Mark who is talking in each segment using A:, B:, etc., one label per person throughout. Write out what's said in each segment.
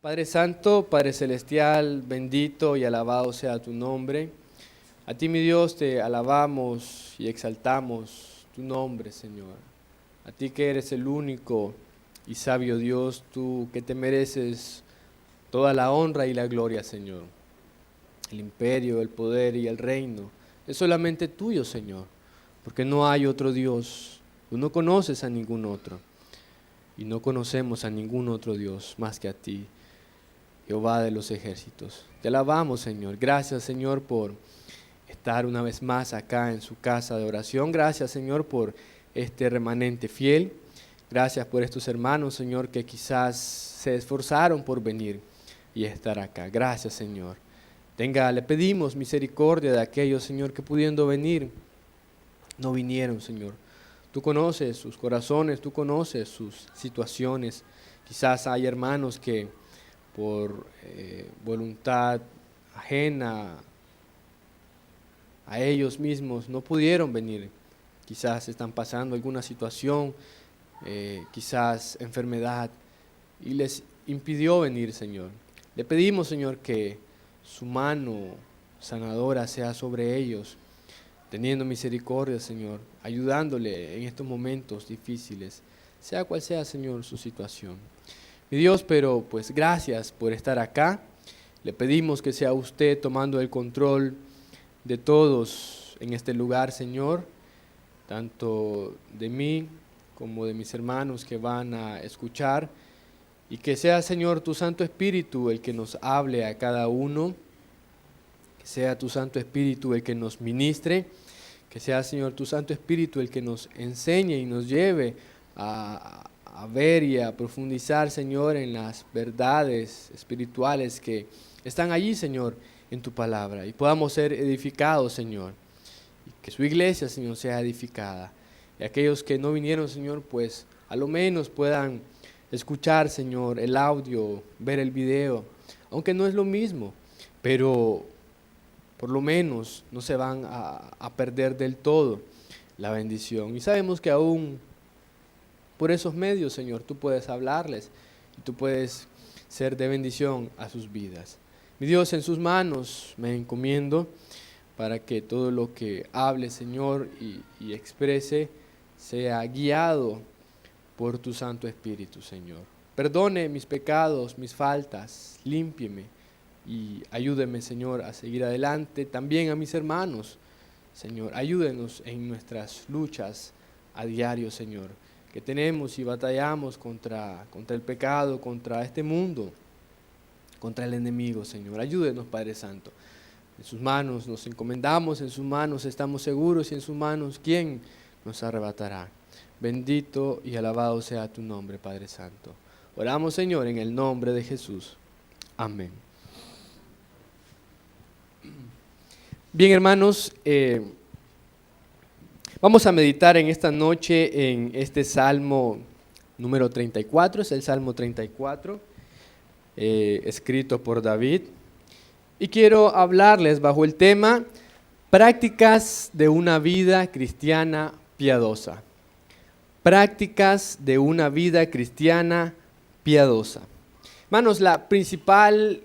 A: Padre Santo, Padre Celestial, bendito y alabado sea tu nombre. A ti, mi Dios, te alabamos y exaltamos tu nombre, Señor. A ti que eres el único y sabio Dios, tú que te mereces toda la honra y la gloria, Señor. El imperio, el poder y el reino es solamente tuyo, Señor, porque no hay otro Dios. Tú no conoces a ningún otro y no conocemos a ningún otro Dios más que a ti, Jehová de los ejércitos. Te alabamos, Señor. Gracias, Señor, por estar una vez más acá en su casa de oración. Gracias, Señor, por este remanente fiel. Gracias por estos hermanos, Señor, que quizás se esforzaron por venir y estar acá. Gracias, Señor. Le pedimos misericordia de aquellos, Señor, que pudiendo venir, no vinieron, Señor. Tú conoces sus corazones, tú conoces sus situaciones. Quizás hay hermanos que por voluntad ajena a ellos mismos no pudieron venir. Quizás están pasando alguna situación, quizás enfermedad, y les impidió venir, Señor. Le pedimos, Señor, que su mano sanadora sea sobre ellos, teniendo misericordia, Señor, ayudándole en estos momentos difíciles, sea cual sea, Señor, su situación. Mi Dios, pero pues gracias por estar acá. Le pedimos que sea usted tomando el control de todos en este lugar, Señor, tanto de mí como de mis hermanos que van a escuchar, y que sea, Señor, tu Santo Espíritu el que nos hable a cada uno, que sea tu Santo Espíritu el que nos ministre, que sea, Señor, tu Santo Espíritu el que nos enseñe y nos lleve a ver y a profundizar, Señor, en las verdades espirituales que están allí, Señor, en tu palabra, y podamos ser edificados, Señor, y que su iglesia, Señor, sea edificada. Y aquellos que no vinieron, Señor, pues a lo menos puedan escuchar, Señor, el audio, ver el video, aunque no es lo mismo, pero por lo menos no se van a perder del todo la bendición. Y sabemos que aún por esos medios, Señor, tú puedes hablarles y tú puedes ser de bendición a sus vidas. Mi Dios, en sus manos me encomiendo para que todo lo que hable, Señor, y exprese sea guiado por tu Santo Espíritu, Señor. Perdone mis pecados, mis faltas, límpieme y ayúdeme, Señor, a seguir adelante. También a mis hermanos, Señor, ayúdenos en nuestras luchas a diario, Señor, que tenemos y batallamos contra el pecado, contra este mundo, contra el enemigo, Señor. Ayúdenos, Padre Santo. En sus manos nos encomendamos, en sus manos estamos seguros, y en sus manos, ¿quién nos arrebatará? Bendito y alabado sea tu nombre, Padre Santo. Oramos, Señor, en el nombre de Jesús. Amén. Bien, hermanos, vamos a meditar en esta noche en este Salmo número 34, es el Salmo 34, escrito por David. Y quiero hablarles bajo el tema prácticas de una vida cristiana piadosa. Prácticas de una vida cristiana piadosa. Hermanos, la principal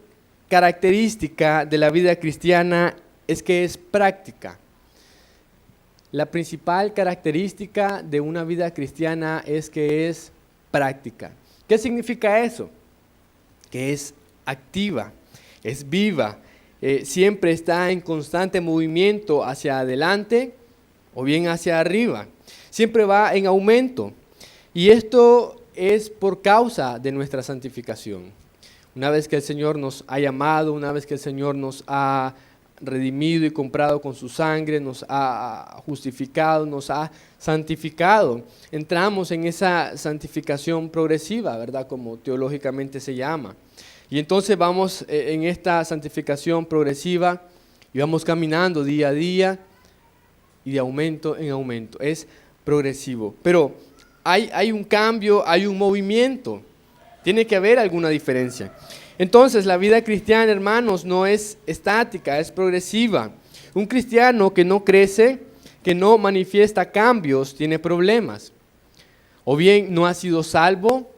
A: característica de la vida cristiana es que es práctica. La principal característica de una vida cristiana es que es práctica. ¿Qué significa eso? Que es activa, es viva, siempre está en constante movimiento hacia adelante o bien hacia arriba. Siempre va en aumento. Y esto es por causa de nuestra santificación. Una vez que el Señor nos ha llamado, una vez que el Señor nos ha redimido y comprado con su sangre, nos ha justificado, nos ha santificado, entramos en esa santificación progresiva, ¿verdad? Como teológicamente se llama. Y entonces vamos en esta santificación progresiva y vamos caminando día a día y de aumento en aumento. Es progresivo. Pero hay un cambio, hay un movimiento. Tiene que haber alguna diferencia. Entonces, la vida cristiana, hermanos, no es estática, es progresiva. Un cristiano que no crece, que no manifiesta cambios, tiene problemas. O bien no ha sido salvo,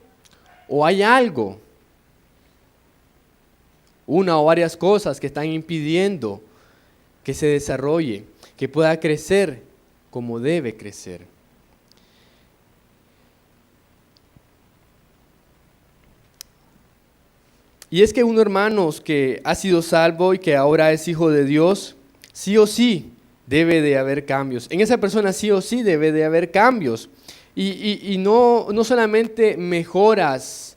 A: o hay algo una o varias cosas que están impidiendo que se desarrolle, que pueda crecer como debe crecer. Y es que uno, hermanos, que ha sido salvo y que ahora es hijo de Dios, sí o sí debe de haber cambios. En esa persona sí o sí debe de haber cambios. Y no solamente mejoras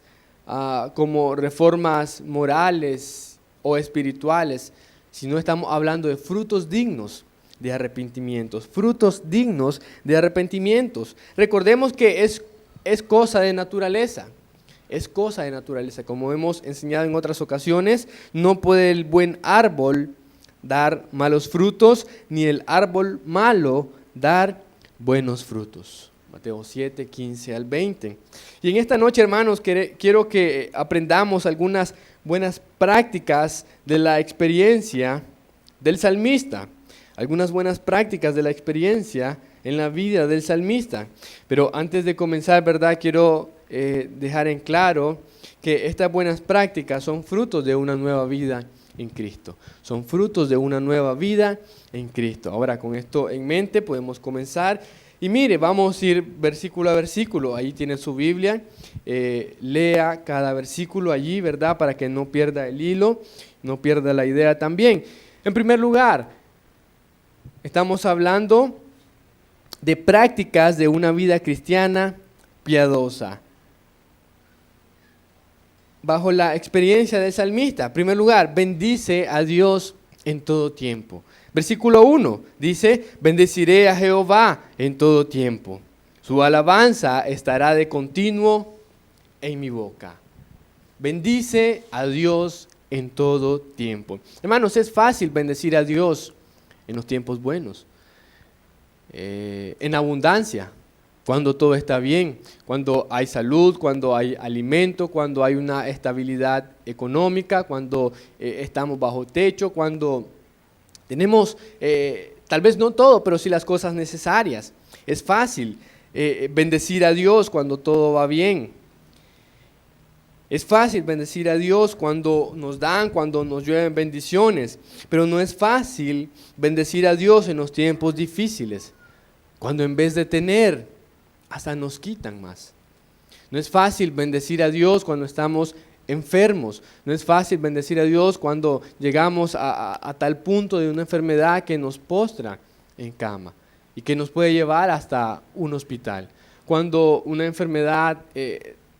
A: como reformas morales o espirituales, sino estamos hablando de frutos dignos de arrepentimientos. Frutos dignos de arrepentimientos. Recordemos que es cosa de naturaleza. Es cosa de naturaleza. Como hemos enseñado en otras ocasiones, no puede el buen árbol dar malos frutos, ni el árbol malo dar buenos frutos. Mateo 7, 15 al 20. Y en esta noche, hermanos, quiero que aprendamos algunas buenas prácticas de la experiencia del salmista. Algunas buenas prácticas de la experiencia en la vida del salmista. Pero antes de comenzar, ¿verdad? Quiero dejar en claro que estas buenas prácticas son frutos de una nueva vida en Cristo. Son frutos de una nueva vida en Cristo. Ahora, con esto en mente podemos comenzar. Y mire, vamos a ir versículo a versículo. Ahí tiene su Biblia. Lea cada versículo allí, ¿verdad? Para que no pierda el hilo, no pierda la idea también. En primer lugar, estamos hablando de prácticas de una vida cristiana piadosa. Bajo la experiencia del salmista, en primer lugar, bendice a Dios en todo tiempo. Versículo 1 dice, bendeciré a Jehová en todo tiempo. Su alabanza estará de continuo en mi boca. Bendice a Dios en todo tiempo. Hermanos, es fácil bendecir a Dios en los tiempos buenos, en abundancia, cuando todo está bien, cuando hay salud, cuando hay alimento, cuando hay una estabilidad económica, cuando estamos bajo techo, cuando tenemos, tal vez no todo, pero sí las cosas necesarias. Es fácil bendecir a Dios cuando todo va bien. Es fácil bendecir a Dios cuando nos dan, cuando nos llueven bendiciones, pero no es fácil bendecir a Dios en los tiempos difíciles, cuando en vez de tener, hasta nos quitan más. No es fácil bendecir a Dios cuando estamos enfermos. No es fácil bendecir a Dios cuando llegamos a tal punto de una enfermedad que nos postra en cama y que nos puede llevar hasta un hospital. Cuando una enfermedad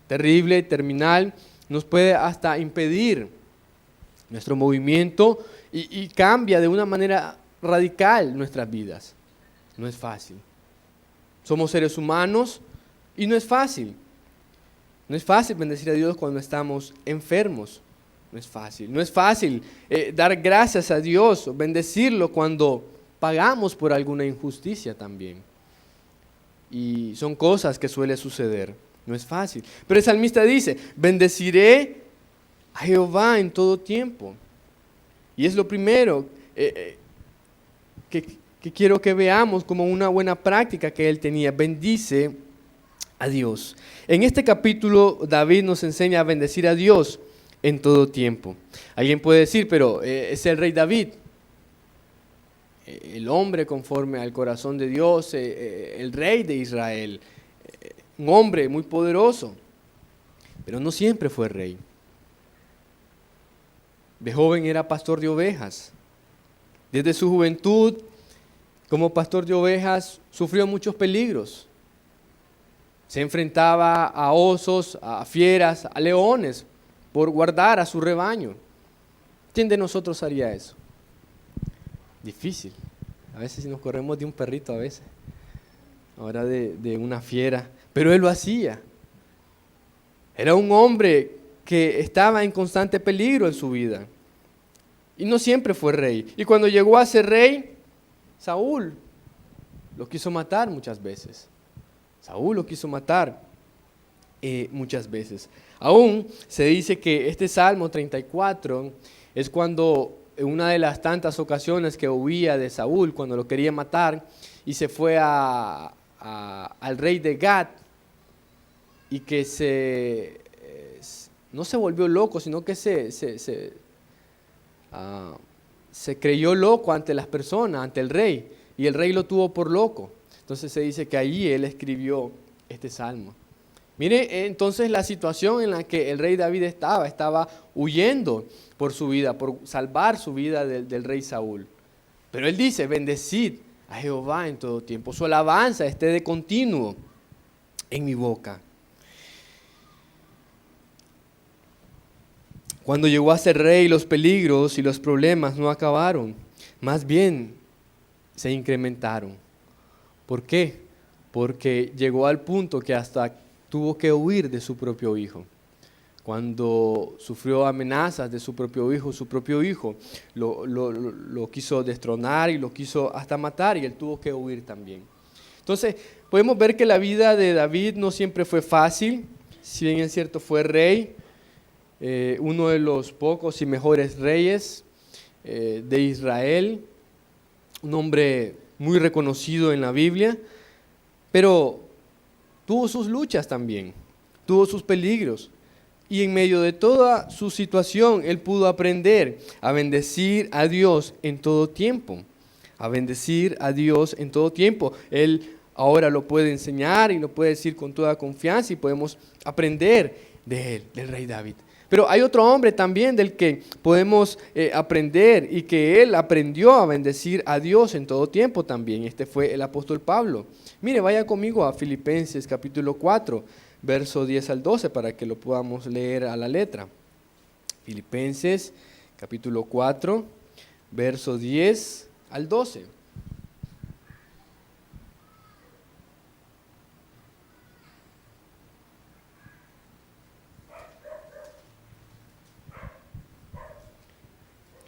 A: terrible, terminal, nos puede hasta impedir nuestro movimiento y cambia de una manera radical nuestras vidas. No es fácil. Somos seres humanos y no es fácil. No es fácil bendecir a Dios cuando estamos enfermos. No es fácil. No es fácil dar gracias a Dios, bendecirlo cuando pagamos por alguna injusticia también. Y son cosas que suelen suceder. No es fácil. Pero el salmista dice, bendeciré a Jehová en todo tiempo. Y es lo primero que quiero que veamos como una buena práctica que él tenía. Bendice a Dios. En este capítulo David nos enseña a bendecir a Dios en todo tiempo. Alguien puede decir, pero es el rey David, el hombre conforme al corazón de Dios, el rey de Israel, un hombre muy poderoso, pero no siempre fue rey. De joven era pastor de ovejas. Desde su juventud, como pastor de ovejas, sufrió muchos peligros. Se enfrentaba a osos, a fieras, a leones, por guardar a su rebaño. ¿Quién de nosotros haría eso? Difícil. A veces nos corremos de un perrito, a veces. Ahora de una fiera. Pero él lo hacía. Era un hombre que estaba en constante peligro en su vida. Y no siempre fue rey. Y cuando llegó a ser rey, Saúl lo quiso matar muchas veces. Saúl lo quiso matar muchas veces. Aún se dice que este Salmo 34 es cuando en una de las tantas ocasiones que huía de Saúl, cuando lo quería matar, y se fue al rey de Gat, y que no se volvió loco, sino que se ah, se creyó loco ante las personas, ante el rey, y el rey lo tuvo por loco. Entonces se dice que allí él escribió este salmo. Mire entonces la situación en la que el rey David estaba huyendo por su vida, por salvar su vida del rey Saúl. Pero él dice, bendecid a Jehová en todo tiempo, su alabanza esté de continuo en mi boca. Cuando llegó a ser rey, los peligros y los problemas no acabaron, más bien se incrementaron. ¿Por qué? Porque llegó al punto que hasta tuvo que huir de su propio hijo. Cuando sufrió amenazas de su propio hijo lo quiso destronar y lo quiso hasta matar, y él tuvo que huir también. Entonces, podemos ver que la vida de David no siempre fue fácil. Si bien es cierto, fue rey, uno de los pocos y mejores reyes de Israel, un hombre muy reconocido en la Biblia, pero tuvo sus luchas también, tuvo sus peligros. Y en medio de toda su situación, él pudo aprender a bendecir a Dios en todo tiempo. A bendecir a Dios en todo tiempo. Él ahora lo puede enseñar y lo puede decir con toda confianza, y podemos aprender de él, del rey David. Pero hay otro hombre también del que podemos aprender, y que él aprendió a bendecir a Dios en todo tiempo también. Este fue el apóstol Pablo. Mire, vaya conmigo a Filipenses capítulo 4. Verso 10 al 12, para que lo podamos leer a la letra. Filipenses, capítulo 4, verso 10 al 12.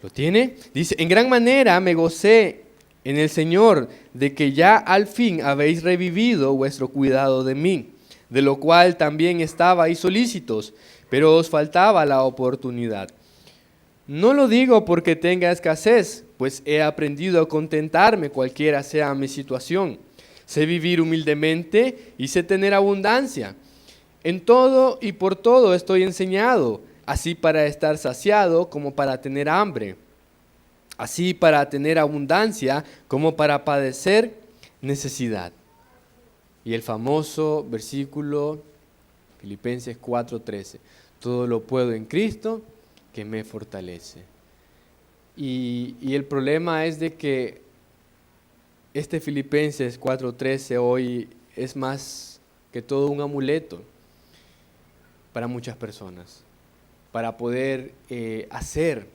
A: ¿Lo tiene? Dice, en gran manera me gocé en el Señor de que ya al fin habéis revivido vuestro cuidado de mí, de lo cual también estabais solícitos, pero os faltaba la oportunidad. No lo digo porque tenga escasez, pues he aprendido a contentarme cualquiera sea mi situación. Sé vivir humildemente y sé tener abundancia. En todo y por todo estoy enseñado, así para estar saciado como para tener hambre, así para tener abundancia como para padecer necesidad. Y el famoso versículo, Filipenses 4:13, todo lo puedo en Cristo que me fortalece. Y el problema es de que este Filipenses 4:13 hoy es más que todo un amuleto para muchas personas, para poder hacer,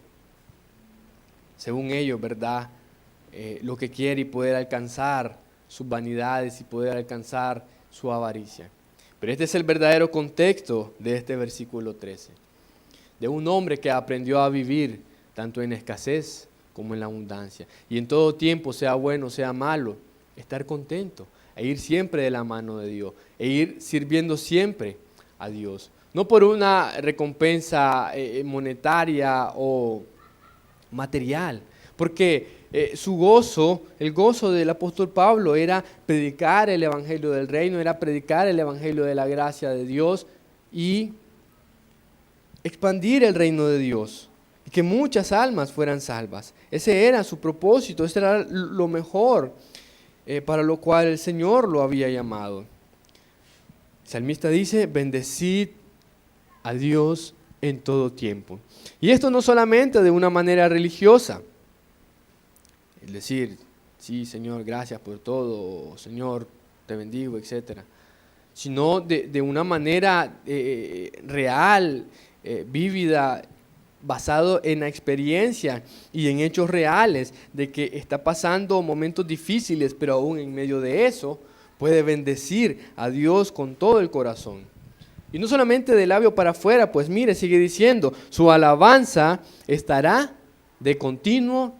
A: según ellos, ¿verdad?, lo que quiere y poder alcanzar sus vanidades y poder alcanzar su avaricia. Pero este es el verdadero contexto de este versículo 13, de un hombre que aprendió a vivir tanto en escasez como en la abundancia, y en todo tiempo, sea bueno, sea malo, estar contento e ir siempre de la mano de Dios, e ir sirviendo siempre a Dios, no por una recompensa monetaria o material, porque su gozo, el gozo del apóstol Pablo, era predicar el evangelio del reino, era predicar el evangelio de la gracia de Dios y expandir el reino de Dios, y que muchas almas fueran salvas. Ese era su propósito, ese era lo mejor para lo cual el Señor lo había llamado. El salmista dice, bendecid a Dios en todo tiempo. Y esto no solamente de una manera religiosa, es decir, sí, Señor, gracias por todo, Señor, te bendigo, etc., sino de una manera real, vívida, basado en la experiencia y en hechos reales de que está pasando momentos difíciles, pero aún en medio de eso puede bendecir a Dios con todo el corazón. Y no solamente de labio para afuera, pues mire, sigue diciendo, su alabanza estará de continuo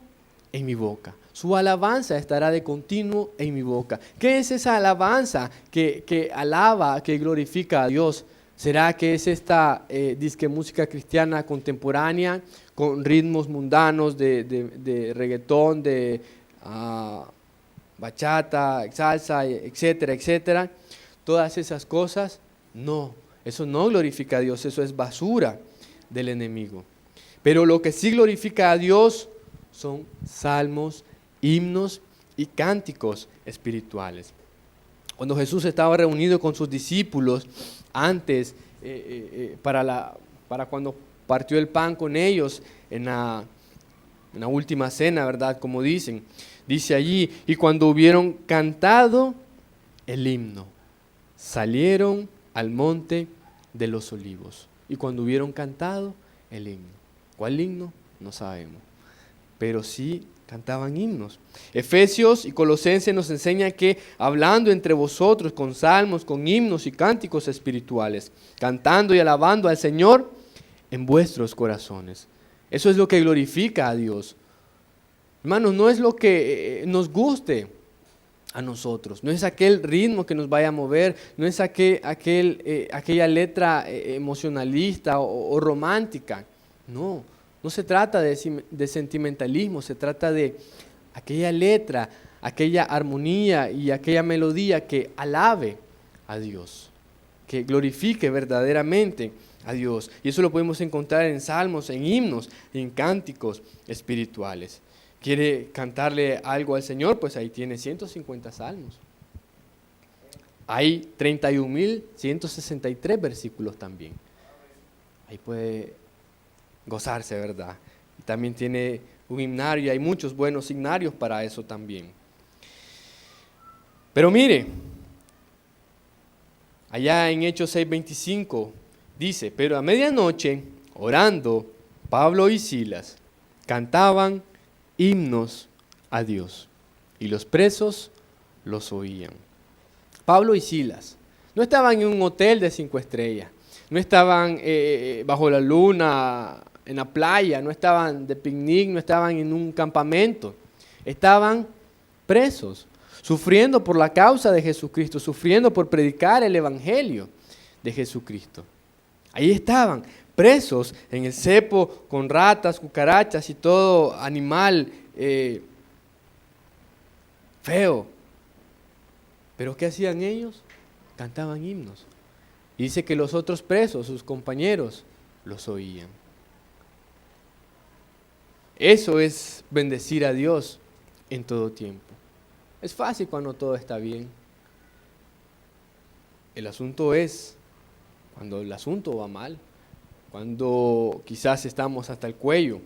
A: en mi boca. Su alabanza estará de continuo en mi boca. ¿Qué es esa alabanza que alaba, que glorifica a Dios? ¿Será que es esta disque música cristiana contemporánea con ritmos mundanos de reggaetón, de bachata, salsa, etcétera, etcétera? Todas esas cosas, no. Eso no glorifica a Dios, eso es basura del enemigo. Pero lo que sí glorifica a Dios son salmos, himnos y cánticos espirituales. Cuando Jesús estaba reunido con sus discípulos antes, para cuando partió el pan con ellos en la última cena, ¿verdad? Como dicen, dice allí, y cuando hubieron cantado el himno, salieron al monte de los olivos. Y cuando hubieron cantado el himno. ¿Cuál himno? No sabemos. Pero sí cantaban himnos. Efesios y Colosenses nos enseñan que hablando entre vosotros con salmos, con himnos y cánticos espirituales, cantando y alabando al Señor en vuestros corazones. Eso es lo que glorifica a Dios. Hermanos, no es lo que nos guste a nosotros, no es aquel ritmo que nos vaya a mover, no es aquella letra emocionalista o romántica. No se trata de sentimentalismo, se trata de aquella letra, aquella armonía y aquella melodía que alabe a Dios, que glorifique verdaderamente a Dios. Y eso lo podemos encontrar en salmos, en himnos, en cánticos espirituales. ¿Quiere cantarle algo al Señor? Pues ahí tiene 150 salmos. Hay 31.163 versículos también. Ahí puede gozarse, ¿verdad? Y también tiene un himnario y hay muchos buenos himnarios para eso también. Pero mire, allá en Hechos 6:25 dice, pero a medianoche, orando, Pablo y Silas cantaban himnos a Dios, y los presos los oían. Pablo y Silas no estaban en un hotel de 5 estrellas, no estaban bajo la luna, en la playa, no estaban de picnic, no estaban en un campamento, estaban presos, sufriendo por la causa de Jesucristo, sufriendo por predicar el evangelio de Jesucristo. Ahí estaban, presos en el cepo con ratas, cucarachas y todo animal feo. ¿Pero qué hacían ellos? Cantaban himnos. Y dice que los otros presos, sus compañeros, los oían. Eso es bendecir a Dios en todo tiempo. Es fácil cuando todo está bien. El asunto es cuando el asunto va mal, cuando quizás estamos hasta el cuello.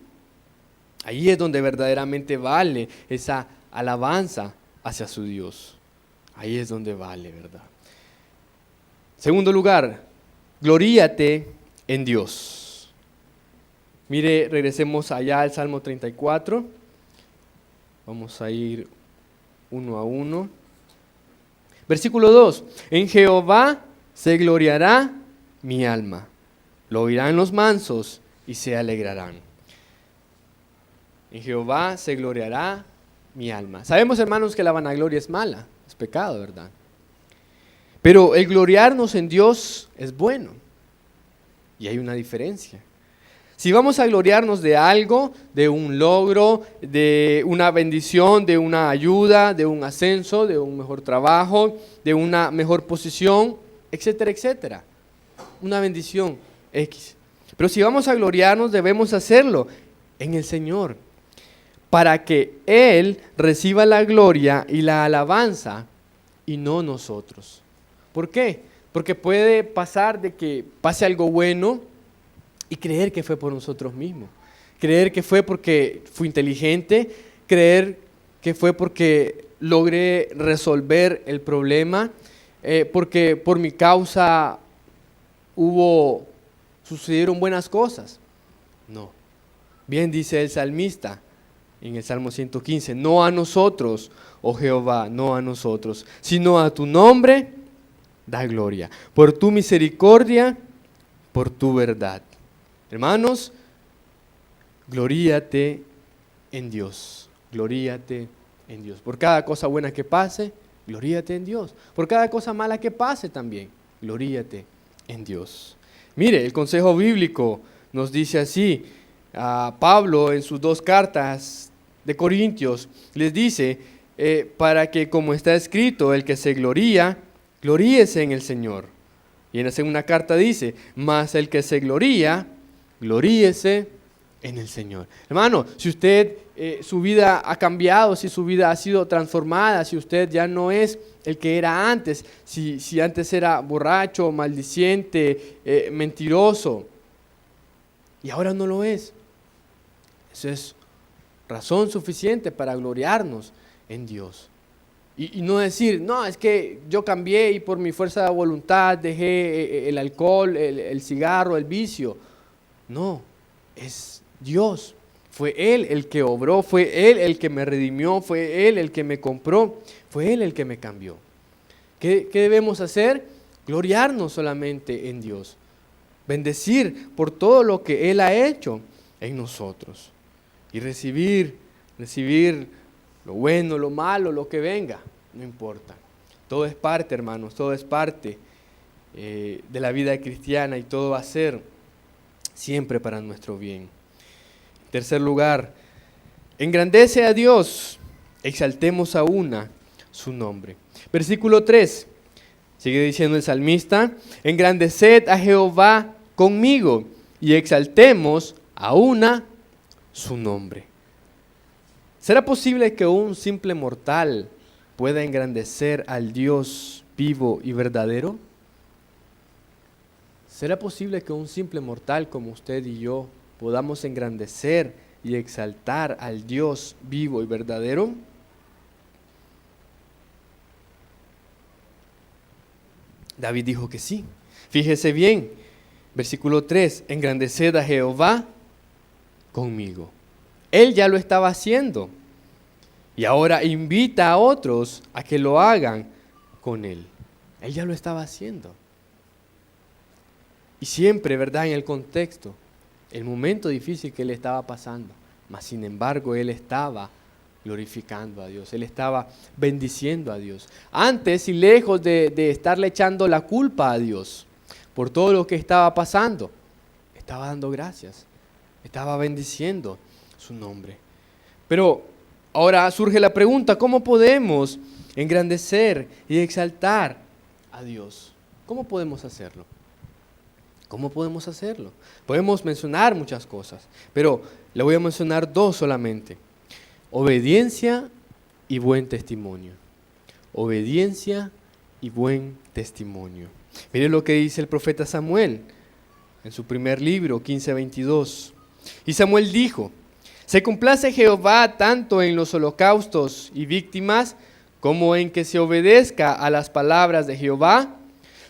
A: Ahí es donde verdaderamente vale esa alabanza hacia su Dios. Ahí es donde vale, ¿verdad? Segundo lugar, gloríate en Dios. Mire, regresemos allá al Salmo 34. Vamos a ir uno a uno. Versículo 2. En Jehová se gloriará mi alma. Lo oirán los mansos y se alegrarán. En Jehová se gloriará mi alma. Sabemos, hermanos, que la vanagloria es mala, es pecado, ¿verdad? Pero el gloriarnos en Dios es bueno. Y hay una diferencia. Si vamos a gloriarnos de algo, de un logro, de una bendición, de una ayuda, de un ascenso, de un mejor trabajo, de una mejor posición, etcétera, etcétera. Una bendición X. Pero si vamos a gloriarnos, debemos hacerlo en el Señor, para que Él reciba la gloria y la alabanza y no nosotros. ¿Por qué? Porque puede pasar de que pase algo bueno y creer que fue por nosotros mismos, creer que fue porque fui inteligente, creer que fue porque logré resolver el problema, porque por mi causa sucedieron buenas cosas. No. Bien dice el salmista en el Salmo 115, no a nosotros, oh Jehová, no a nosotros, sino a tu nombre da gloria, por tu misericordia, por tu verdad. Hermanos, gloríate en Dios, gloríate en Dios. Por cada cosa buena que pase, gloríate en Dios. Por cada cosa mala que pase también, gloríate en Dios. Mire, el consejo bíblico nos dice así, Pablo en sus 2 cartas de Corintios les dice, para que como está escrito, el que se gloría, gloríese en el Señor. Y en la segunda carta dice, mas el que se gloría, gloríese en el Señor. Hermano, si usted, su vida ha cambiado, si su vida ha sido transformada, si usted ya no es el que era antes, si antes era borracho, maldiciente, mentiroso, y ahora no lo es, eso es razón suficiente para gloriarnos en Dios. Y no decir, no, es que yo cambié y por mi fuerza de voluntad dejé el alcohol, el cigarro, el vicio. No, es Dios. Fue Él el que obró, fue Él el que me redimió, fue Él el que me compró, fue Él el que me cambió. ¿Qué debemos hacer? Gloriarnos solamente en Dios. Bendecir por todo lo que Él ha hecho en nosotros. Y recibir lo bueno, lo malo, lo que venga, no importa. Todo es parte, hermanos, todo es parte de la vida cristiana y todo va a ser siempre para nuestro bien. En tercer lugar, engrandece a Dios, exaltemos a una su nombre. Versículo 3, sigue diciendo el salmista, engrandeced a Jehová conmigo y exaltemos a una su nombre. ¿Será posible que un simple mortal pueda engrandecer al Dios vivo y verdadero? ¿Será posible que un simple mortal como usted y yo podamos engrandecer y exaltar al Dios vivo y verdadero? David dijo que sí. Fíjese bien, versículo 3, engrandeced a Jehová conmigo. Él ya lo estaba haciendo y ahora invita a otros a que lo hagan con él. Él ya lo estaba haciendo. Y siempre, ¿verdad? En el contexto, el momento difícil que él estaba pasando, mas sin embargo él estaba glorificando a Dios, él estaba bendiciendo a Dios. Antes y lejos de estarle echando la culpa a Dios por todo lo que estaba pasando, estaba dando gracias, estaba bendiciendo su nombre. Pero ahora surge la pregunta, ¿cómo podemos engrandecer y exaltar a Dios? ¿Cómo podemos hacerlo? ¿Cómo podemos hacerlo? Podemos mencionar muchas cosas, pero le voy a mencionar dos solamente. Obediencia y buen testimonio. Obediencia y buen testimonio. Mire lo que dice el profeta Samuel en su primer libro, 15:22. Y Samuel dijo, ¿se complace Jehová tanto en los holocaustos y víctimas como en que se obedezca a las palabras de Jehová?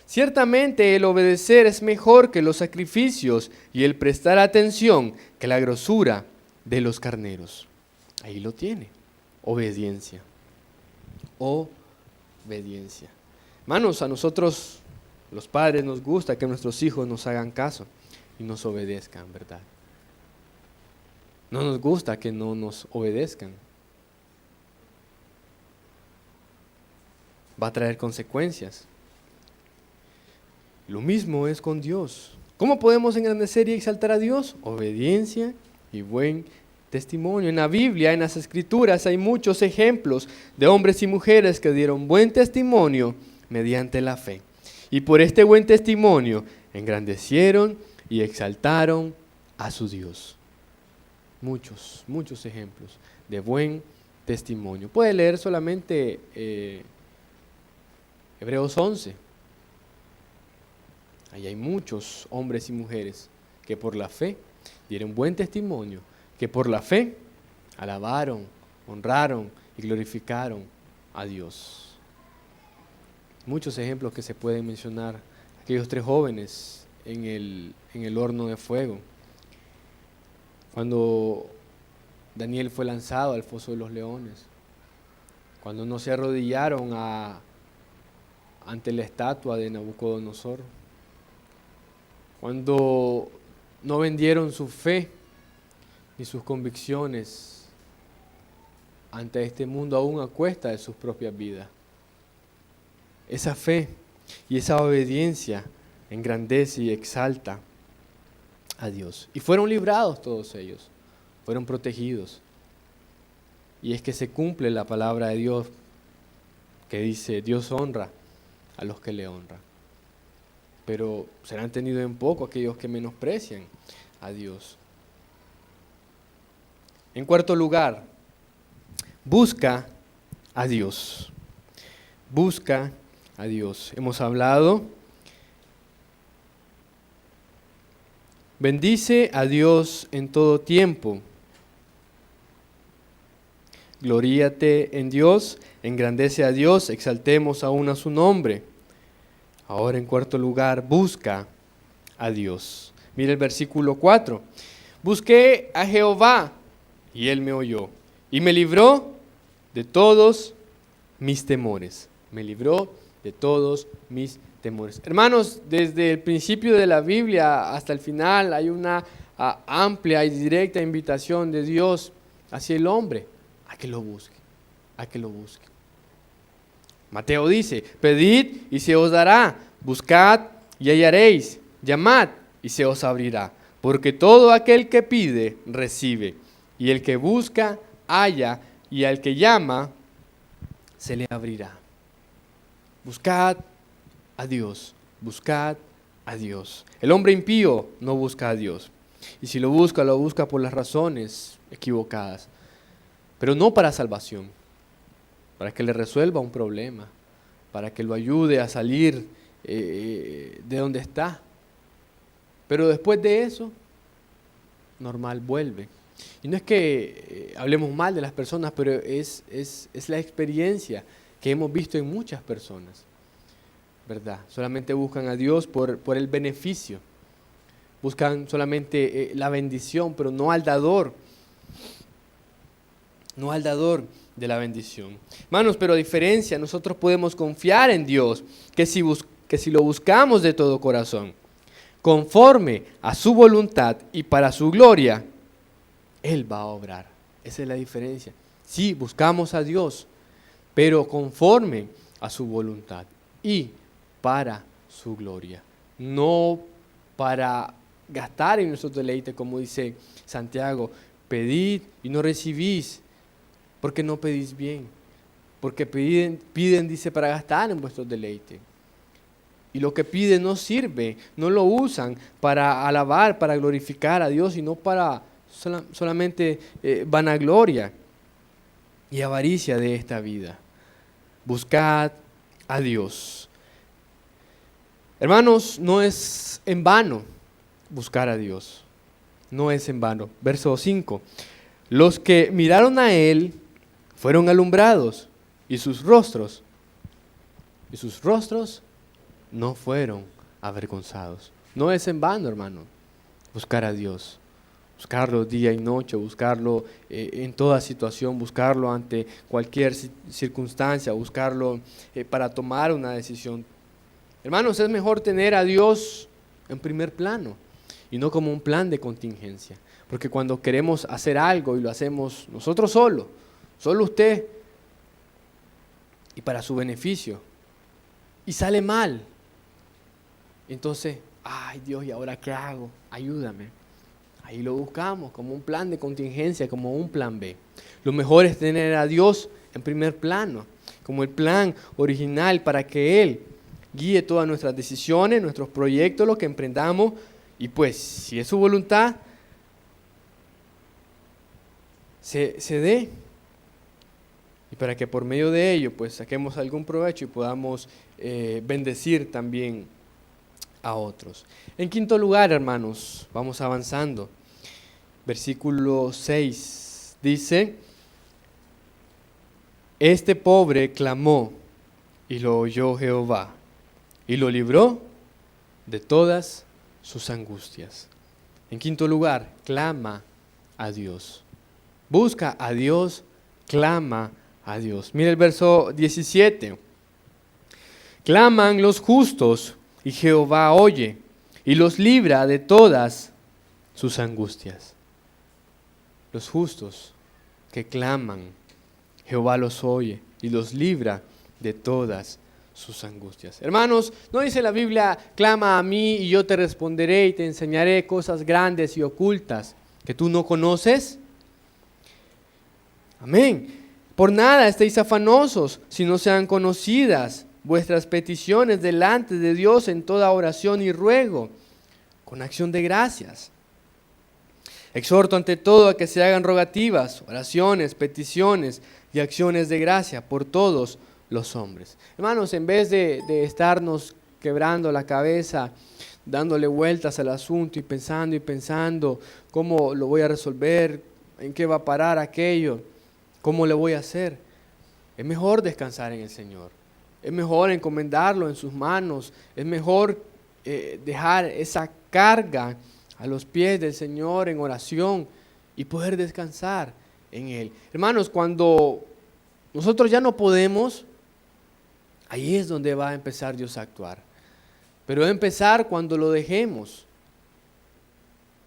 A: Ciertamente el obedecer es mejor que los sacrificios y el prestar atención que la grosura de los carneros. Ahí lo tiene, obediencia. Obediencia. Hermanos, a nosotros los padres nos gusta que nuestros hijos nos hagan caso y nos obedezcan, ¿verdad? No nos gusta que no nos obedezcan. Va a traer consecuencias. Lo mismo es con Dios. ¿Cómo podemos engrandecer y exaltar a Dios? Obediencia y buen testimonio. En la Biblia, en las Escrituras, hay muchos ejemplos de hombres y mujeres que dieron buen testimonio mediante la fe. Y por este buen testimonio engrandecieron y exaltaron a su Dios. Muchos ejemplos de buen testimonio. Puede leer solamente Hebreos 11. Ahí hay muchos hombres y mujeres que por la fe dieron buen testimonio, que por la fe alabaron, honraron y glorificaron a Dios. Muchos ejemplos que se pueden mencionar. Aquellos 3 jóvenes en el horno de fuego. Cuando Daniel fue lanzado al foso de los leones. Cuando no se arrodillaron ante la estatua de Nabucodonosor. Cuando no vendieron su fe ni sus convicciones ante este mundo aún a cuesta de sus propias vidas. Esa fe y esa obediencia engrandece y exalta a Dios. Y fueron librados todos ellos, fueron protegidos. Y es que se cumple la palabra de Dios que dice, Dios honra a los que le honran. Pero serán tenidos en poco aquellos que menosprecian a Dios. En cuarto lugar, busca a Dios. Busca a Dios. Hemos hablado. Bendice a Dios en todo tiempo. Gloríate en Dios, engrandece a Dios, exaltemos aún a su nombre. Ahora en cuarto lugar, busca a Dios. Mira el versículo 4. Busqué a Jehová y Él me oyó y me libró de todos mis temores. Me libró de todos mis temores. Hermanos, desde el principio de la Biblia hasta el final hay una amplia y directa invitación de Dios hacia el hombre a que lo busque, a que lo busque. Mateo dice, pedid y se os dará, buscad y hallaréis, llamad y se os abrirá, porque todo aquel que pide, recibe, y el que busca, halla, y al que llama, se le abrirá. Buscad a Dios, buscad a Dios. El hombre impío no busca a Dios, y si lo busca por las razones equivocadas, pero no para salvación, para que le resuelva un problema, para que lo ayude a salir de donde está. Pero después de eso, normal vuelve. Y no es que hablemos mal de las personas, pero es la experiencia que hemos visto en muchas personas, ¿verdad? Solamente buscan a Dios por el beneficio, buscan solamente la bendición, pero no al dador. No al dador de la bendición. Hermanos, pero a diferencia, nosotros podemos confiar en Dios, que si lo buscamos de todo corazón, conforme a su voluntad y para su gloria, Él va a obrar. Esa es la diferencia. Sí, buscamos a Dios, pero conforme a su voluntad y para su gloria. No para gastar en nuestro deleite, como dice Santiago, pedid y no recibís, porque no pedís bien, porque piden, dice, para gastar en vuestro deleite. Y lo que piden no sirve, no lo usan para alabar, para glorificar a Dios, sino para solamente vanagloria y avaricia de esta vida. Buscad a Dios. Hermanos, no es en vano buscar a Dios, no es en vano. Verso 5, los que miraron a Él fueron alumbrados y sus rostros no fueron avergonzados. No es en vano, hermano, buscar a Dios, buscarlo día y noche, buscarlo en toda situación, buscarlo ante cualquier circunstancia, buscarlo para tomar una decisión. Hermanos, es mejor tener a Dios en primer plano y no como un plan de contingencia, porque cuando queremos hacer algo y lo hacemos nosotros solo usted, y para su beneficio, y sale mal, entonces, ay Dios, ¿y ahora qué hago? Ayúdame. Ahí lo buscamos como un plan de contingencia, como un plan B. Lo mejor es tener a Dios en primer plano, como el plan original para que Él guíe todas nuestras decisiones, nuestros proyectos, lo que emprendamos, y pues, si es su voluntad, se dé. Y para que por medio de ello pues saquemos algún provecho y podamos bendecir también a otros. En quinto lugar, hermanos, vamos avanzando. Versículo 6 dice, este pobre clamó y lo oyó Jehová y lo libró de todas sus angustias. En quinto lugar, clama a Dios. Busca a Dios, clama a Dios. Mira el verso 17. Claman los justos y Jehová oye y los libra de todas sus angustias. Los justos que claman, Jehová los oye y los libra de todas sus angustias. Hermanos, ¿no dice la Biblia, clama a mí y yo te responderé y te enseñaré cosas grandes y ocultas que tú no conoces? Amén. Por nada estéis afanosos, si no sean conocidas vuestras peticiones delante de Dios en toda oración y ruego, con acción de gracias. Exhorto ante todo a que se hagan rogativas, oraciones, peticiones y acciones de gracia por todos los hombres. Hermanos, en vez de estarnos quebrando la cabeza, dándole vueltas al asunto y pensando cómo lo voy a resolver, en qué va a parar aquello, cómo le voy a hacer, es mejor descansar en el Señor. Es mejor encomendarlo en sus manos. Es mejor dejar esa carga a los pies del Señor en oración y poder descansar en Él. Hermanos, cuando nosotros ya no podemos, ahí es donde va a empezar Dios a actuar. Pero va a empezar cuando lo dejemos.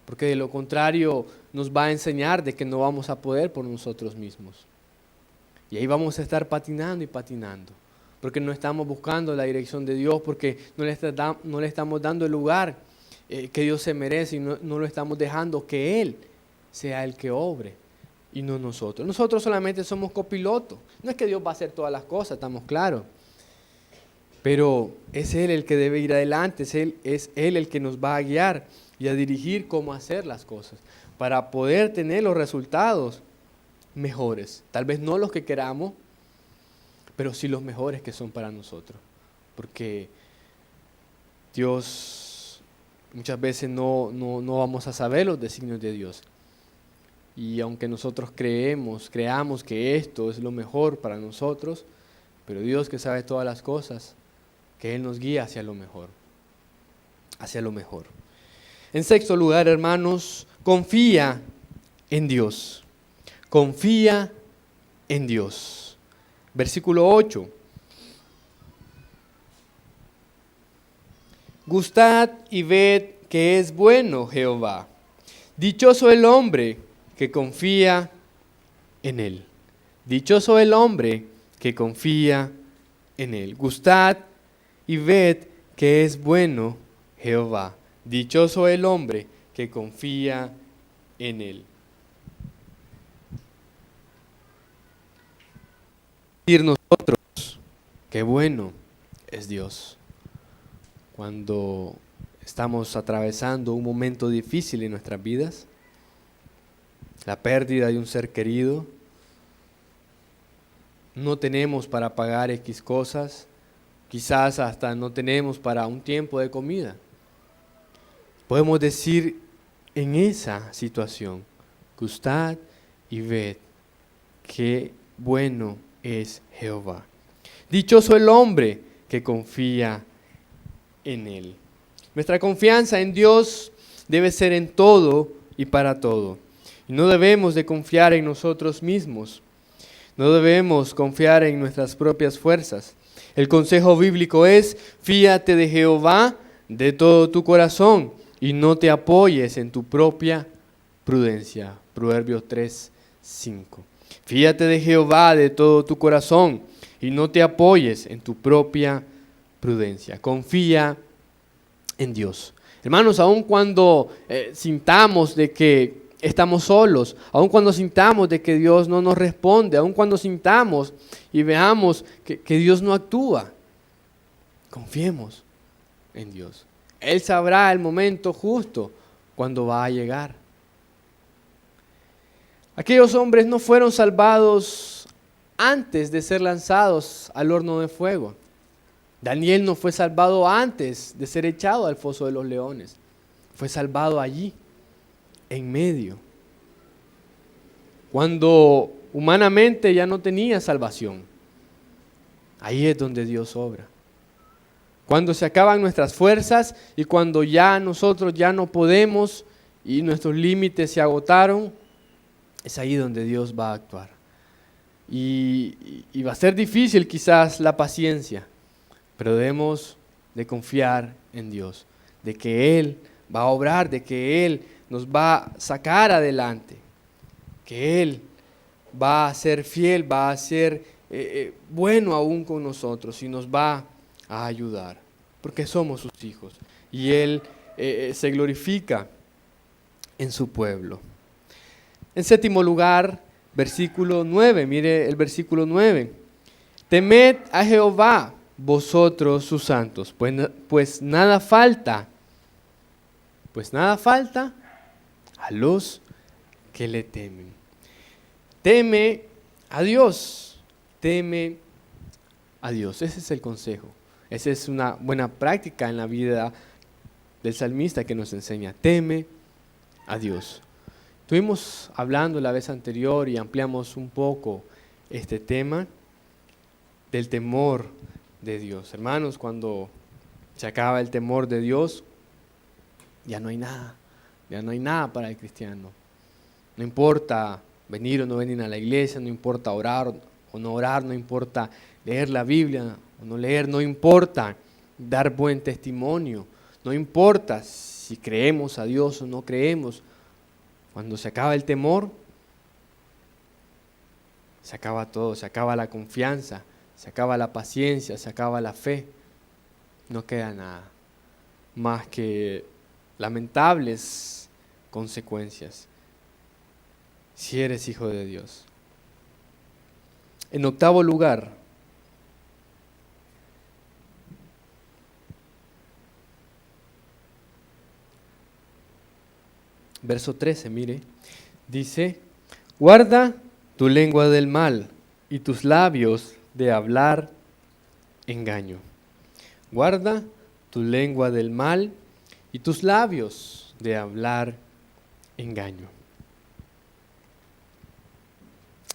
A: Porque de lo contrario nos va a enseñar de que no vamos a poder por nosotros mismos. Y ahí vamos a estar patinando y patinando. Porque no estamos buscando la dirección de Dios, porque no le estamos dando el lugar que Dios se merece y no lo estamos dejando que Él sea el que obre y no nosotros. Nosotros solamente somos copilotos. No es que Dios va a hacer todas las cosas, estamos claros. Pero es Él el que debe ir adelante, es Él el que nos va a guiar y a dirigir cómo hacer las cosas para poder tener los resultados mejores. Tal vez no los que queramos, pero sí los mejores que son para nosotros. Porque Dios, muchas veces no vamos a saber los designios de Dios. Y aunque nosotros creamos que esto es lo mejor para nosotros, pero Dios que sabe todas las cosas, que Él nos guía hacia lo mejor. Hacia lo mejor. En sexto lugar, hermanos, confía en Dios. Confía en Dios. Versículo 8. Gustad y ved que es bueno Jehová. Dichoso el hombre que confía en Él. Dichoso el hombre que confía en Él. Gustad y ved que es bueno Jehová. Dichoso el hombre que confía en Él. Decir nosotros, qué bueno es Dios. Cuando estamos atravesando un momento difícil en nuestras vidas, la pérdida de un ser querido, no tenemos para pagar X cosas, quizás hasta no tenemos para un tiempo de comida. Podemos decir en esa situación, gustad y ved qué bueno es Jehová. Dichoso el hombre que confía en Él. Nuestra confianza en Dios debe ser en todo y para todo. Y no debemos de confiar en nosotros mismos. No debemos confiar en nuestras propias fuerzas. El consejo bíblico es, fíate de Jehová de todo tu corazón y no te apoyes en tu propia prudencia. Proverbios 3:5. Fíate de Jehová de todo tu corazón y no te apoyes en tu propia prudencia. Confía en Dios. Hermanos, aun cuando sintamos de que estamos solos, aun cuando sintamos de que Dios no nos responde, aun cuando sintamos y veamos que Dios no actúa, confiemos en Dios. Él sabrá el momento justo cuando va a llegar. Aquellos hombres no fueron salvados antes de ser lanzados al horno de fuego. Daniel no fue salvado antes de ser echado al foso de los leones. Fue salvado allí, en medio. Cuando humanamente ya no tenía salvación. Ahí es donde Dios obra. Cuando se acaban nuestras fuerzas y cuando ya nosotros ya no podemos y nuestros límites se agotaron, es ahí donde Dios va a actuar. Y va a ser difícil quizás la paciencia, pero debemos de confiar en Dios, de que Él va a obrar, de que Él nos va a sacar adelante, que Él va a ser fiel, va a ser bueno aún con nosotros y nos va a ayudar, porque somos sus hijos y Él se glorifica en su pueblo. En séptimo lugar, versículo 9, mire el versículo 9. Temed a Jehová, vosotros sus santos, pues nada falta a los que le temen. Teme a Dios, teme a Dios. Ese es el consejo. Esa es una buena práctica en la vida del salmista que nos enseña. Teme a Dios. Estuvimos hablando la vez anterior y ampliamos un poco este tema del temor de Dios. Hermanos, cuando se acaba el temor de Dios, ya no hay nada para el cristiano. No importa venir o no venir a la iglesia, no importa orar o no orar, no importa leer la Biblia o no leer, no importa dar buen testimonio, no importa si creemos a Dios o no creemos. Cuando se acaba el temor, se acaba todo, se acaba la confianza, se acaba la paciencia, se acaba la fe. No queda nada más que lamentables consecuencias si eres hijo de Dios. En octavo lugar, verso 13, mire, dice: guarda tu lengua del mal y tus labios de hablar engaño. Guarda tu lengua del mal y tus labios de hablar engaño.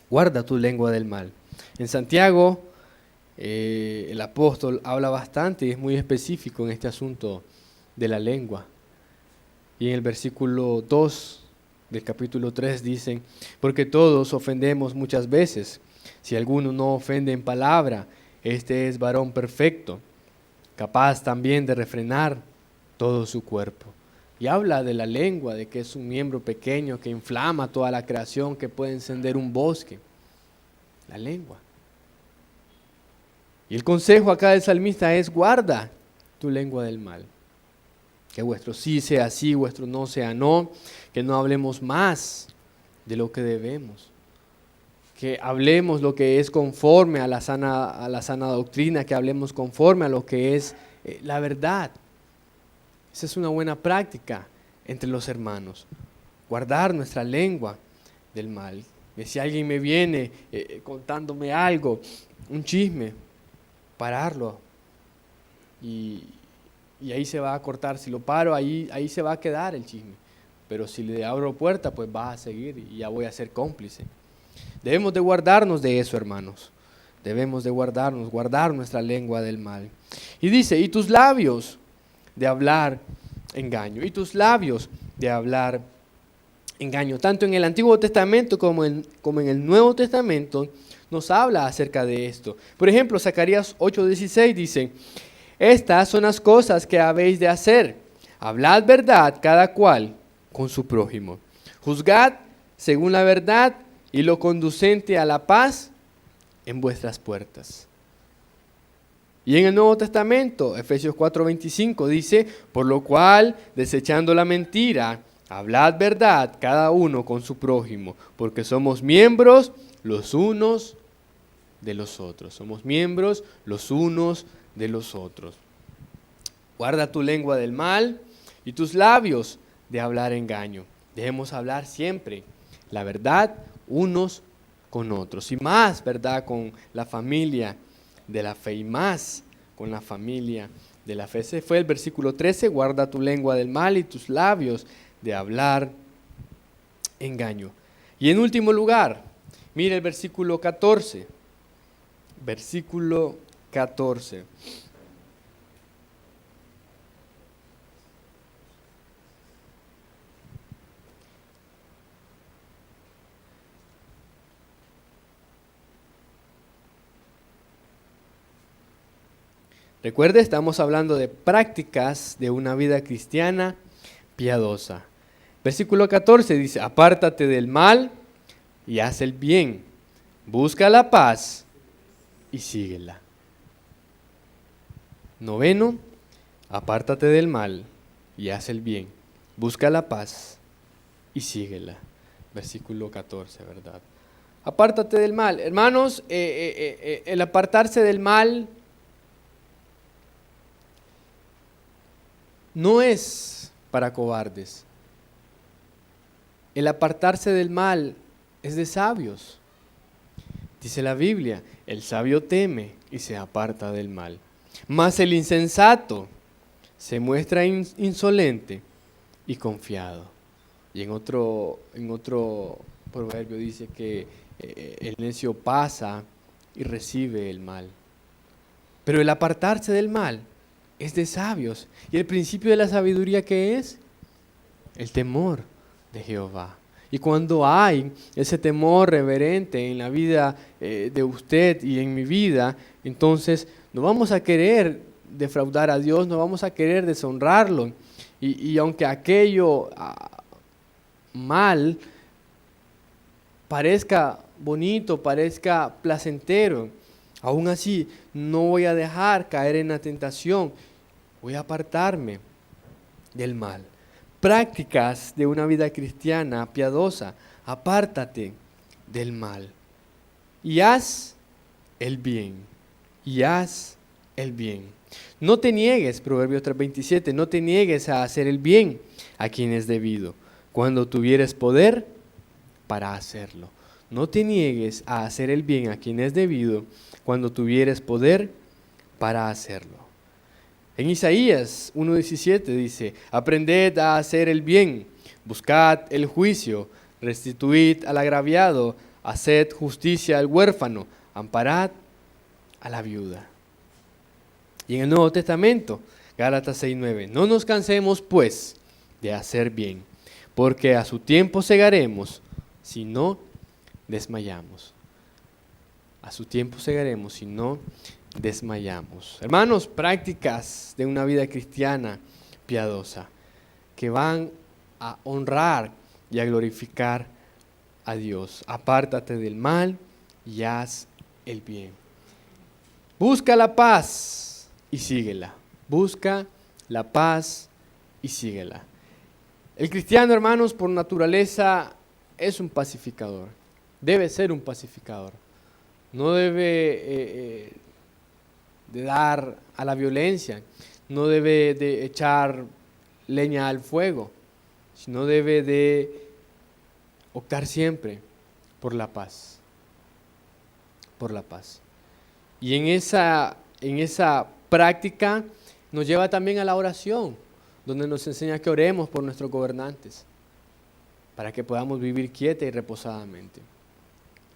A: Guarda tu lengua del mal. En Santiago, el apóstol habla bastante y es muy específico en este asunto de la lengua. Y en el versículo 2 del capítulo 3 dicen: porque todos ofendemos muchas veces. Si alguno no ofende en palabra, este es varón perfecto, capaz también de refrenar todo su cuerpo. Y habla de la lengua, de que es un miembro pequeño que inflama toda la creación, que puede encender un bosque. La lengua. Y el consejo acá del salmista es: guarda tu lengua del mal. Que vuestro sí sea sí, vuestro no sea no. Que no hablemos más de lo que debemos. Que hablemos lo que es conforme a la sana doctrina, que hablemos conforme a lo que es la verdad. Esa es una buena práctica entre los hermanos. Guardar nuestra lengua del mal. Que si alguien me viene contándome algo, un chisme, pararlo. Y ahí se va a cortar. Si lo paro, ahí se va a quedar el chisme. Pero si le abro puerta, pues va a seguir y ya voy a ser cómplice. Debemos de guardarnos de eso, hermanos. Debemos de guardar nuestra lengua del mal. Y dice: y tus labios de hablar engaño. Y tus labios de hablar engaño. Tanto en el Antiguo Testamento como en el Nuevo Testamento nos habla acerca de esto. Por ejemplo, Zacarías 8:16 dice: estas son las cosas que habéis de hacer. Hablad verdad cada cual con su prójimo. Juzgad según la verdad y lo conducente a la paz en vuestras puertas. Y en el Nuevo Testamento, Efesios 4:25 dice: por lo cual, desechando la mentira, hablad verdad cada uno con su prójimo, porque somos miembros los unos de los otros. Somos miembros los unos de los otros. Guarda tu lengua del mal y tus labios de hablar engaño. Debemos hablar siempre la verdad unos con otros, y más verdad con la familia de la fe, y más con la familia de la fe. Ese fue el versículo 13: guarda tu lengua del mal y tus labios de hablar engaño. Y en último lugar, mire el versículo 14. Versículo 14. Recuerde, estamos hablando de prácticas de una vida cristiana piadosa. Versículo 14 dice: apártate del mal y haz el bien, busca la paz y síguela. Noveno, apártate del mal y haz el bien, busca la paz y síguela. Versículo 14, ¿verdad? Apártate del mal. Hermanos, el apartarse del mal no es para cobardes. El apartarse del mal es de sabios. Dice la Biblia, el sabio teme y se aparta del mal. Mas el insensato se muestra insolente y confiado. Y en otro proverbio dice que el necio pasa y recibe el mal. Pero el apartarse del mal es de sabios. ¿Y el principio de la sabiduría qué es? El temor de Jehová. Y cuando hay ese temor reverente en la vida de usted y en mi vida, entonces no vamos a querer defraudar a Dios, no vamos a querer deshonrarlo. Y aunque aquello mal parezca bonito, parezca placentero, aún así no voy a dejar caer en la tentación, voy a apartarme del mal. Prácticas de una vida cristiana piadosa, apártate del mal y haz el bien, y haz el bien. No te niegues, Proverbios 3:27, no te niegues a hacer el bien a quien es debido, cuando tuvieres poder para hacerlo. No te niegues a hacer el bien a quien es debido, cuando tuvieres poder para hacerlo. En Isaías 1:17 dice, aprended a hacer el bien, buscad el juicio, restituid al agraviado, haced justicia al huérfano, amparad a la viuda. Y en el Nuevo Testamento, Gálatas 6:9, no nos cansemos pues de hacer bien, porque a su tiempo segaremos si no desmayamos. A su tiempo segaremos si no desmayamos. Hermanos, prácticas de una vida cristiana piadosa que van a honrar y a glorificar a Dios. Apártate del mal y haz el bien. Busca la paz y síguela. Busca la paz y síguela. El cristiano, hermanos, por naturaleza es un pacificador. Debe ser un pacificador. No debe de dar a la violencia, no debe de echar leña al fuego, sino debe de optar siempre por la paz. Por la paz. Y en esa práctica nos lleva también a la oración, donde nos enseña que oremos por nuestros gobernantes, para que podamos vivir quieta y reposadamente.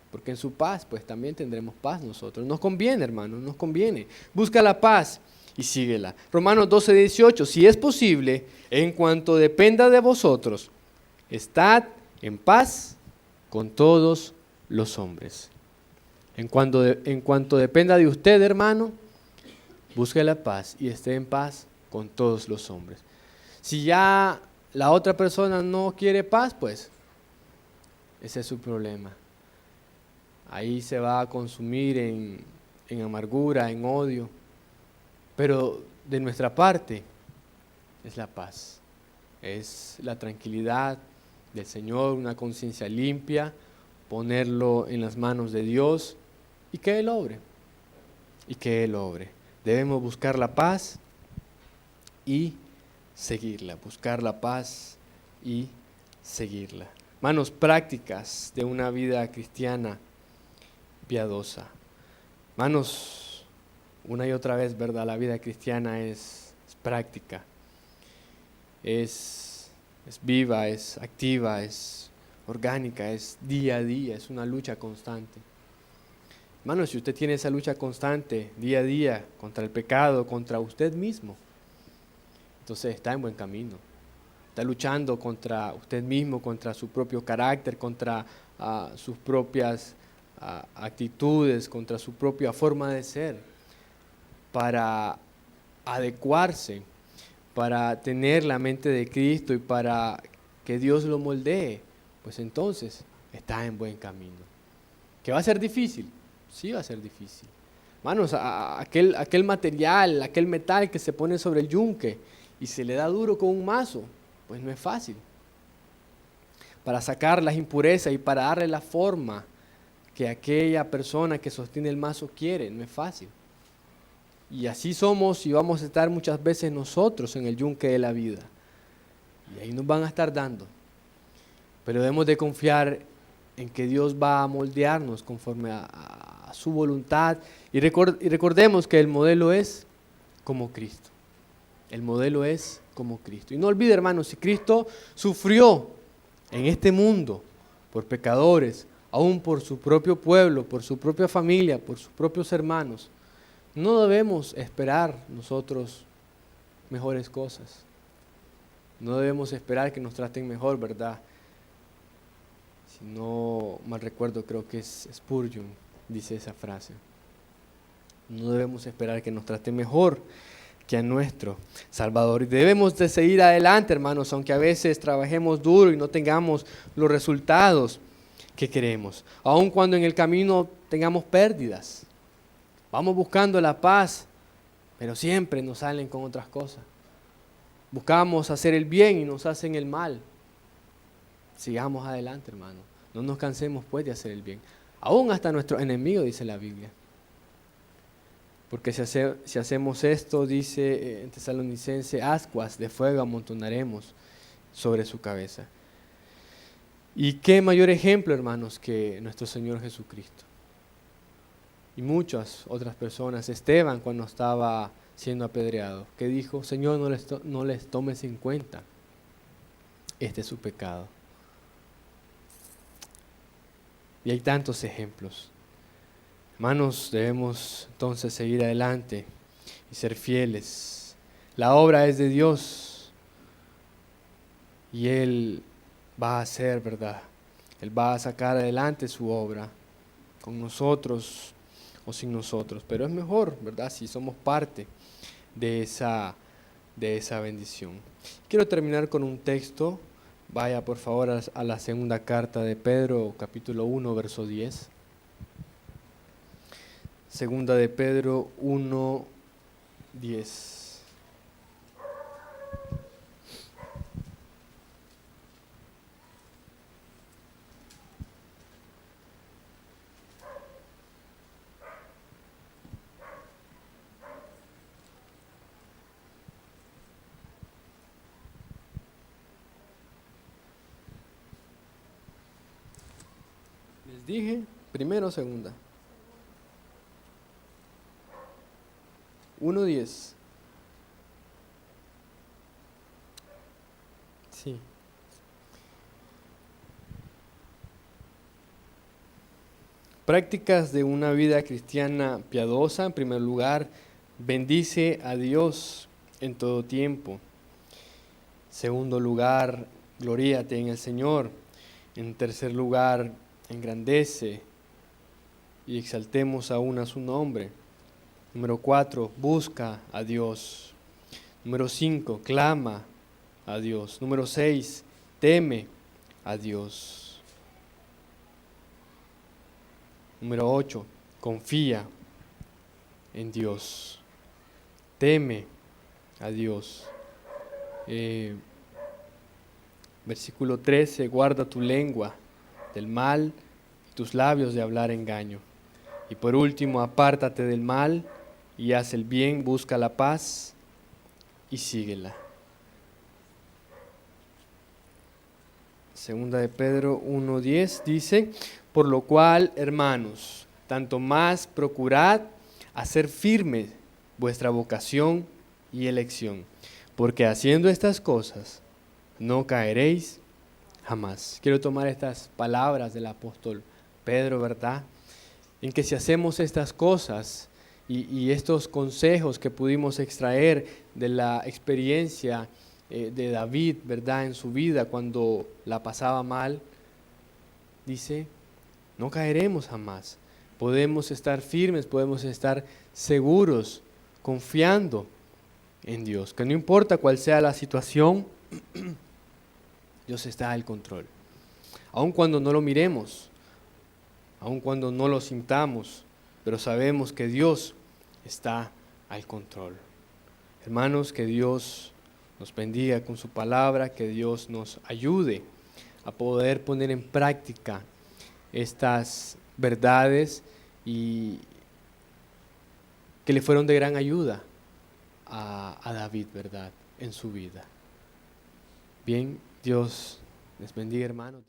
A: Porque en su paz, pues también tendremos paz nosotros. Nos conviene, hermanos, nos conviene. Busca la paz y síguela. Romanos 12:18, si es posible, en cuanto dependa de vosotros, estad en paz con todos los hombres. En cuanto dependa de usted, hermano, busque la paz y esté en paz con todos los hombres. Si ya la otra persona no quiere paz, pues ese es su problema. Ahí se va a consumir en amargura, en odio. Pero de nuestra parte es la paz, es la tranquilidad del Señor, una conciencia limpia, ponerlo en las manos de Dios y que Él obre. Y que Él obre. Debemos buscar la paz y seguirla. Buscar la paz y seguirla. Manos prácticas de una vida cristiana piadosa. Hermanos, una y otra vez, ¿verdad? La vida cristiana es práctica, es viva, es activa, es orgánica, es día a día, es una lucha constante. Hermanos, si usted tiene esa lucha constante, día a día, contra el pecado, contra usted mismo, entonces está en buen camino. Está luchando contra usted mismo, contra su propio carácter, contra sus propias actitudes, contra su propia forma de ser, para adecuarse, para tener la mente de Cristo y para que Dios lo moldee, pues entonces está en buen camino. ¿Que va a ser difícil? Sí va a ser difícil. Hermanos, aquel material, aquel metal que se pone sobre el yunque y se le da duro con un mazo, pues no es fácil. Para sacar las impurezas y para darle la forma que aquella persona que sostiene el mazo quiere, no es fácil. Y así somos y vamos a estar muchas veces nosotros en el yunque de la vida. Y ahí nos van a estar dando. pero debemos de confiar en que Dios va a moldearnos conforme a su voluntad. Y recordemos que el modelo es como Cristo. El modelo es como Cristo. Y no olvide, hermanos, si Cristo sufrió en este mundo por pecadores, aún por su propio pueblo, por su propia familia, por sus propios hermanos, no debemos esperar nosotros mejores cosas. No debemos esperar que nos traten mejor, ¿verdad? Si no mal recuerdo, creo que es Spurgeon, dice esa frase. No debemos esperar que nos traten mejor que a nuestro Salvador. Y debemos de seguir adelante, hermanos, aunque a veces trabajemos duro y no tengamos los resultados que queremos. Aun cuando en el camino tengamos pérdidas. Vamos buscando la paz, pero siempre nos salen con otras cosas. Buscamos hacer el bien y nos hacen el mal. Sigamos adelante, hermano. No nos cansemos pues de hacer el bien. Aún hasta nuestro enemigo, dice la Biblia. Porque si hacemos esto, dice en Tesalonicense, ascuas de fuego amontonaremos sobre su cabeza. Y qué mayor ejemplo, hermanos, que nuestro Señor Jesucristo. Y muchas otras personas. Esteban, cuando estaba siendo apedreado, que dijo: Señor, no les tomes en cuenta este su pecado. Y hay tantos ejemplos. Hermanos, debemos entonces seguir adelante y ser fieles. La obra es de Dios y Él va a hacer, ¿verdad? Él va a sacar adelante su obra con nosotros o sin nosotros. Pero es mejor, ¿verdad? Si somos parte de esa bendición. Quiero terminar con un texto. Vaya por favor a la segunda carta de Pedro, capítulo 1, verso 10. Segunda de Pedro 1, 10. Les dije, primero o segunda. 1:10. Sí. Prácticas de una vida cristiana piadosa. En primer lugar, bendice a Dios en todo tiempo. Segundo lugar, gloríate en el Señor. En tercer lugar, engrandece y exaltemos aún a su nombre. Número 4, busca a Dios. Número 5, clama a Dios. Número 6, teme a Dios. Número 8, confía en Dios. Teme a Dios. Versículo 13, guarda tu lengua del mal y tus labios de hablar engaño. Y por último, apártate del mal y haz el bien, busca la paz y síguela. Segunda de Pedro 1:10 dice: por lo cual, hermanos, tanto más procurad hacer firme vuestra vocación y elección, porque haciendo estas cosas no caeréis jamás. Quiero tomar estas palabras del apóstol Pedro, ¿verdad? En que si hacemos estas cosas y estos consejos que pudimos extraer de la experiencia de David, ¿verdad? En su vida cuando la pasaba mal, dice, no caeremos jamás. Podemos estar firmes, podemos estar seguros, confiando en Dios. Que no importa cuál sea la situación, Dios está al control. Aun cuando no lo miremos, aun cuando no lo sintamos, pero sabemos que Dios está al control. Hermanos, que Dios nos bendiga con su palabra, que Dios nos ayude a poder poner en práctica estas verdades y que le fueron de gran ayuda a David, ¿verdad?, en su vida. Bien, Dios les bendiga, hermanos.